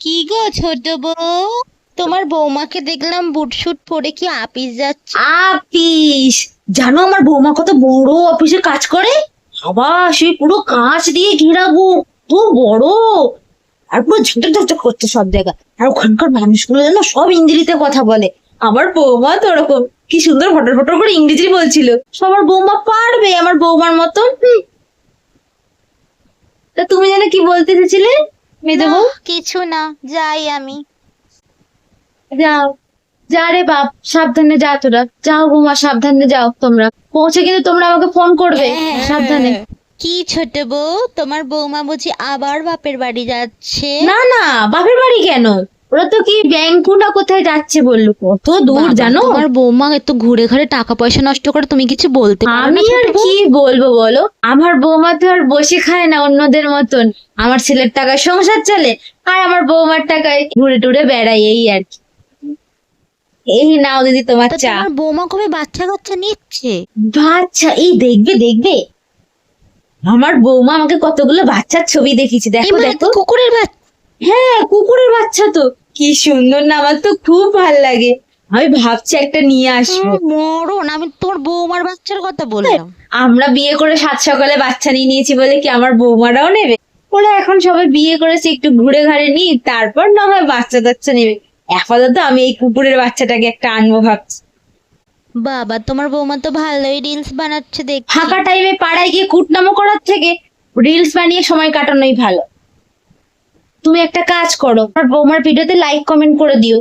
কি গো ছোট বউ, তোমার বৌমাকে দেখলাম বুট শুট পরে কি আপিস যাচ্ছে। আপিস? জানো আমার বৌমা কত বড় অফিসে কাজ করে? বাবা, সেই পুরো কাঁচ দিয়ে ঘেরাবো, তো বড়। আর পুরো ঝকঝক ঝকঝক করছে সব জায়গা। আর ওখানকার মানুষগুলো যেন সব ইংরেজিতে কথা বলে। আমার বৌমা তো ওরকম, কি সুন্দর ফটর ফটর করে ইংরেজি বলছিল। সবার বৌমা পারবে আমার বৌমার মতন? তা তুমি যেন কি বলতে চেয়েছিলে মেয়ে না, বউ? কিছু না, যাই আমি। যাও, যা রে বাপ, সাবধানে যা, তোরা যাও বৌমা, সাবধানে যাও। তোমরা পৌঁছে কিন্তু তোমরা আমাকে ফোন করবে, সাবধানে। কি ছোট বউ, তোমার বৌমা বুঝি আবার বাপের বাড়ি যাচ্ছে? না না, বাপের বাড়ি কেন? ওরা তো কি ব্যাংকু না কোথায় যাচ্ছে বললো, কত দূর বাবা, জানো। তোমার বৌমা এত ঘুরে ঘুরে টাকা পয়সা নষ্ট করে, তুমি কিছু বলতে পারো না আমি ছোট আর বউ? কি বলবো বলো, আমার বৌমা তো আর বসে খায় না অন্যদের মতন। আমার ছেলের টাকায় সংসার চলে, আর আমার বৌমার টাকায় ঘুরে টুরে বেড়াই, এই আর কি। এই নাও দিদি তোমার তা চা। তোমার বৌমা কবে বাচ্চা কাচ্চা নিচ্ছে? বাচ্চা? এই দেখবে দেখবে, আমার বৌমা আমাকে কতগুলো বাচ্চার ছবি দেখিয়েছে, এই দেখো মা, দেখো। কুকুরের বাচ্চা? হ্যাঁ, কুকুরের বাচ্চা তো, কি সুন্দর না, আমার তো খুব ভাল লাগে। আমি ভাবছি একটা নিয়ে আসবো। মরণ, আমি তোমার বৌমার বাচ্চার কথা বললাম। আমরা বিয়ে করে সাত সকালে বাচ্চা নিয়ে নিয়েছি বলে কি আমার বৌমারাও নেবে? ওরা এখন সবাই বিয়ে করেছে, একটু ঘুরে ঘাড়ে নি, তারপর না হয় বাচ্চা টাচ্চা নেবে। আপাতত আমি এই কুকুরের বাচ্চাটাকে একটা আনবো ভাবছি। বাবা, তোমার বৌমা তো ভালোই রিলস বানাচ্ছে দেখছি। ফাঁকা টাইমে পাড়ায় গিয়ে কুটনামো করার থেকে রিলস বানিয়ে সময় কাটানোই ভালো। তুমি একটা কাজ করো, আমার বৌমার ভিডিওতে লাইক কমেন্ট করে দিও,